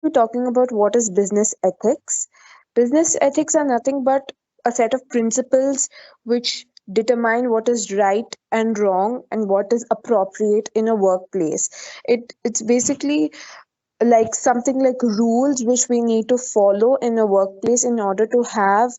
We're talking about what is business ethics. Business ethics are nothing but a set of principles which determine what is right and wrong and what is appropriate in a workplace. It's basically like something like rules which we need to follow in a workplace in order to have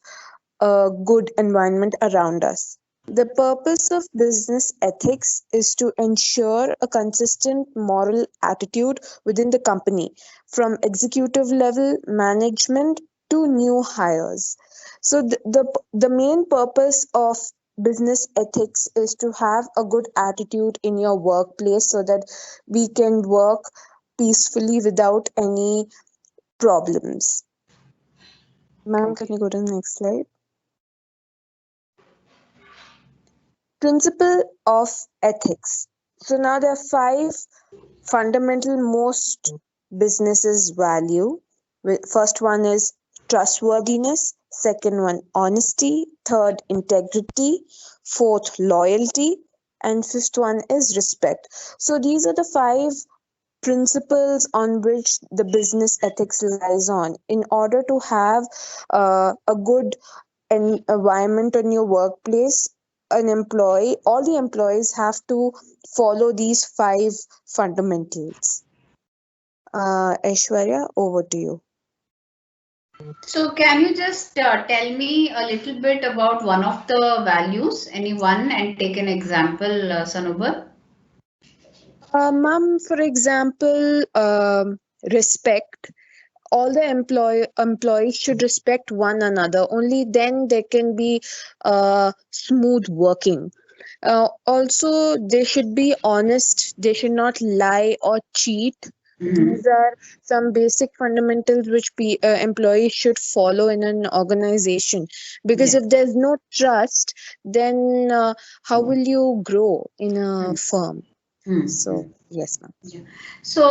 a good environment around us. The purpose of business ethics is to ensure a consistent moral attitude within the company, from executive level management to new hires. So, the main purpose of business ethics is to have a good attitude in your workplace so that we can work peacefully without any problems. Ma'am, can Okay. you go to the next slide? Principle of ethics. So now there are five fundamental most businesses value. First one is trustworthiness, second one honesty, third integrity, fourth loyalty, and fifth one is respect. So these are the five principles on which the business ethics lies on in order to have a good environment in your workplace. An employee, all the employees have to follow these five fundamentals. Aishwarya, over to you. So can you just tell me a little bit about one of the values, any one, and take an example, Sanubar? Ma'am, for example, respect. All the employees should respect one another. Only then there can be smooth working. Also, they should be honest. They should not lie or cheat. Mhm. These are some basic fundamentals which employees should follow in an organization. Because Yeah. if there's no trust, then how will you grow in a Hmm. firm? Hmm. So, yes, ma'am. Yeah. So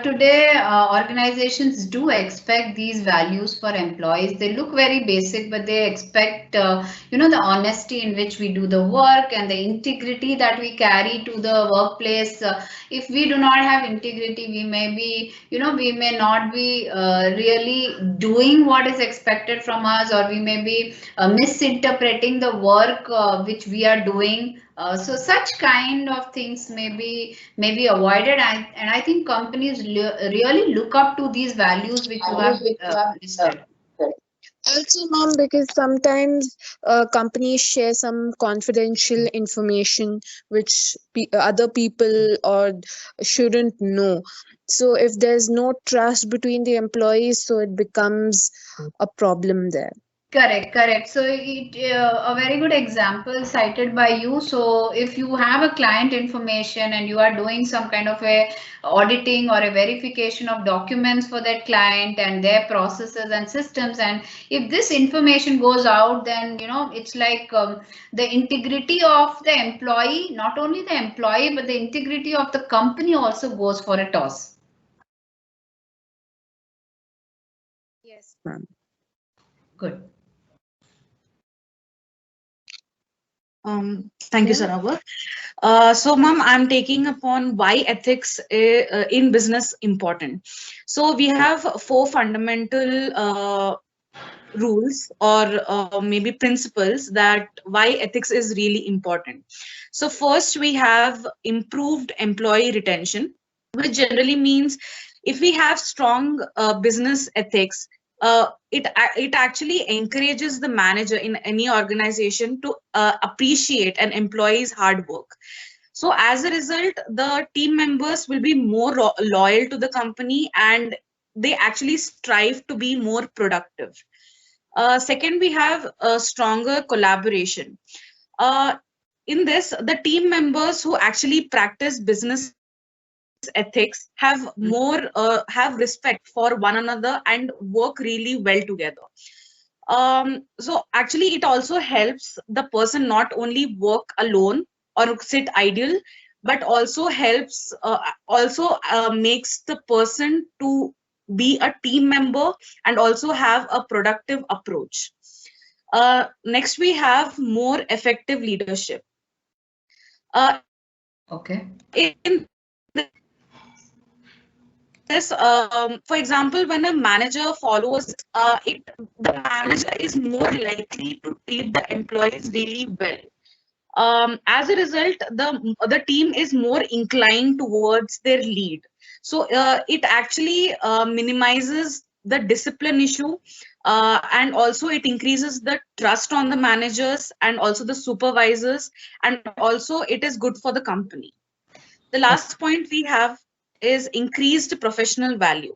today, organizations do expect these values for employees. They look very basic, but they expect, the honesty in which we do the work and the integrity that we carry to the workplace. If we do not have integrity, we may be, we may not be really doing what is expected from us, or we may be misinterpreting the work which we are doing. So such kind of things may be avoided, and I think companies really look up to these values which you have listed. Also, ma'am, because sometimes companies share some confidential information which other people or shouldn't know. So, if there's no trust between the employees, so it becomes a problem there. Correct, correct. So a very good example cited by you. So if you have a client information and you are doing some kind of a auditing or a verification of documents for that client and their processes and systems, and if this information goes out, then it's like the integrity of the employee, not only the employee, but the integrity of the company also goes for a toss. Yes, ma'am. Good. Thank you, Yeah. Sarawak. So, ma'am, I'm taking upon why ethics in business important. So, we have four fundamental rules or maybe principles that why ethics is really important. So, first, we have improved employee retention, which generally means if we have strong business ethics, it actually encourages the manager in any organization to appreciate an employee's hard work. So as a result, the team members will be more loyal to the company, and they actually strive to be more productive. Second, we have a stronger collaboration. Uh, in this, the team members who actually practice business ethics have respect for one another and work really well together. So actually, it also helps the person not only work alone or sit idle, but also helps also makes the person to be a team member and also have a productive approach. Next, we have more effective leadership. In this, the team members who actually this, for example, when a manager follows it, the manager is more likely to treat the employees really well. As a result, the team is more inclined towards their lead. So it actually minimizes the discipline issue, and also it increases the trust on the managers and also the supervisors, and also it is good for the company. The last point we have is increased professional value,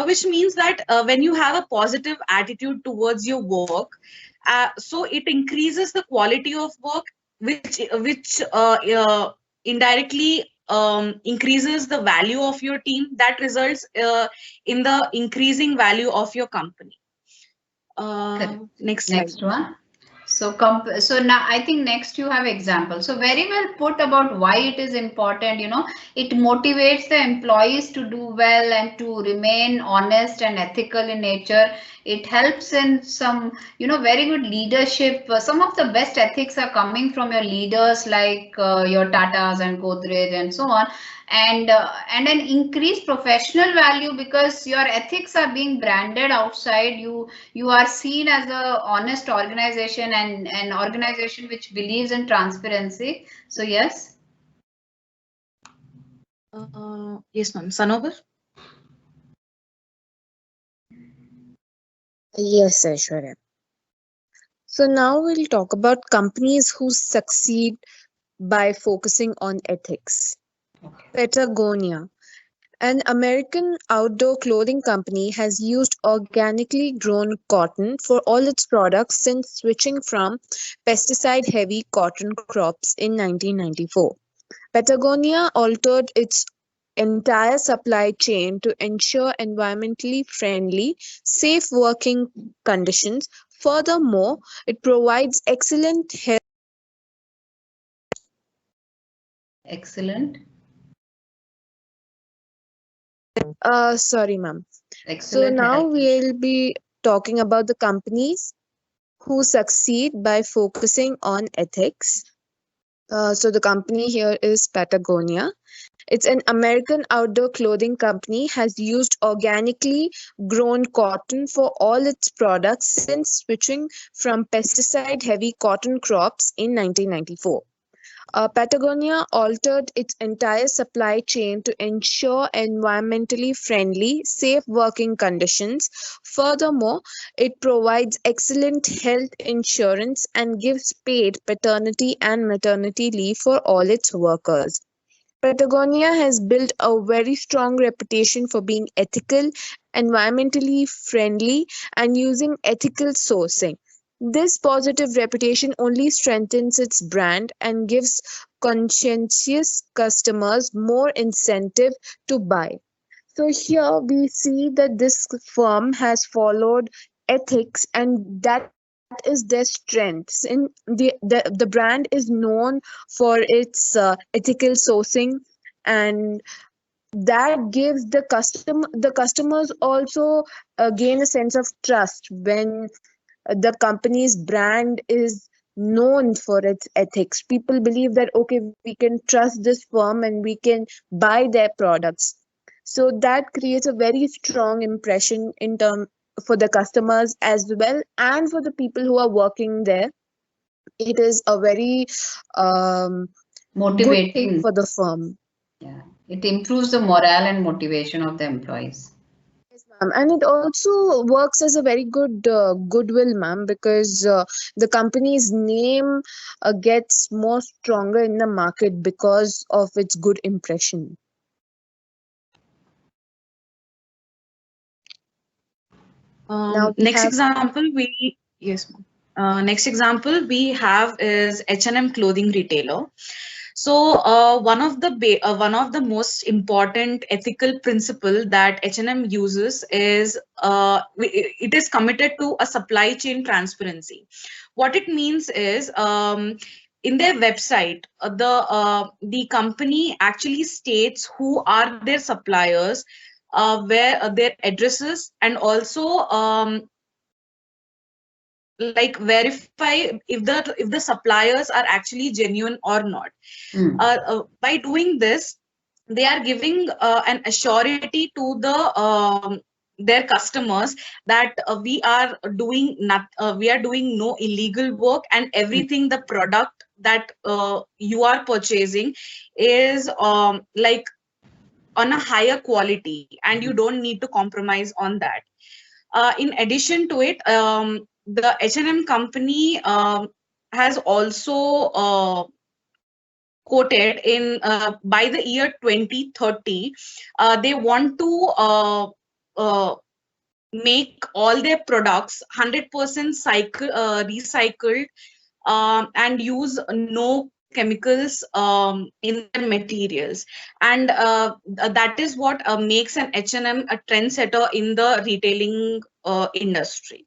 which means that when you have a positive attitude towards your work, so it increases the quality of work, which indirectly increases the value of your team. That results in the increasing value of your company. Next slide. Next one. So now I think next you have examples. So very well put about why it is important. It motivates the employees to do well and to remain honest and ethical in nature. It helps in some, very good leadership. Some of the best ethics are coming from your leaders like your Tatas and Godrej and so on. And an increased professional value because your ethics are being branded outside. You are seen as a honest organization and an organization which believes in transparency. So yes. Yes, ma'am. Sanovar? Yes, Aishwarya. So now we'll talk about companies who succeed by focusing on ethics. Patagonia, an American outdoor clothing company, has used organically grown cotton for all its products since switching from pesticide heavy cotton crops in 1994. Patagonia altered its entire supply chain to ensure environmentally friendly, safe working conditions. Furthermore, it provides excellent health. Excellent. Sorry, ma'am. So Excellent now health. we'll be talking about the companies who succeed by focusing on ethics. So the company here is Patagonia. It's an American outdoor clothing company, has used organically grown cotton for all its products since switching from pesticide heavy cotton crops in 1994. Patagonia altered its entire supply chain to ensure environmentally friendly, safe working conditions. Furthermore, it provides excellent health insurance and gives paid paternity and maternity leave for all its workers. Patagonia has built a very strong reputation for being ethical, environmentally friendly, and using ethical sourcing. This positive reputation only strengthens its brand and gives conscientious customers more incentive to buy. So here we see that this firm has followed ethics, and that is their strength. In the brand is known for its ethical sourcing, and that gives the customers also gain a sense of trust when the company's brand is known for its ethics. People believe that okay, we can trust this firm and we can buy their products. So that creates a very strong impression in term for the customers as well, and for the people who are working there. It is a very good thing Motivating. for the firm. Yeah. It improves the morale and motivation of the employees. Yes, ma'am. And it also works as a very good goodwill, ma'am, because the company's name gets more stronger in the market because of its good impression. Now we Next have example next example we have is H&M clothing retailer. So one of the most important ethical principle that H&M uses is it is committed to a supply chain transparency. What it means is, in their website, the company actually states who are their suppliers, where their addresses, and also like verify if the suppliers are actually genuine or not. By doing this, they are giving an assurity to their customers that we are doing no illegal work, and everything, the product that you are purchasing is like on a higher quality, and you don't need to compromise on that. In addition to it, the H&M company has also quoted in by the year 2030, they want to make all their products 100% recycled, and use no chemicals in their materials. And that is what makes an H&M a trendsetter in the retailing industry.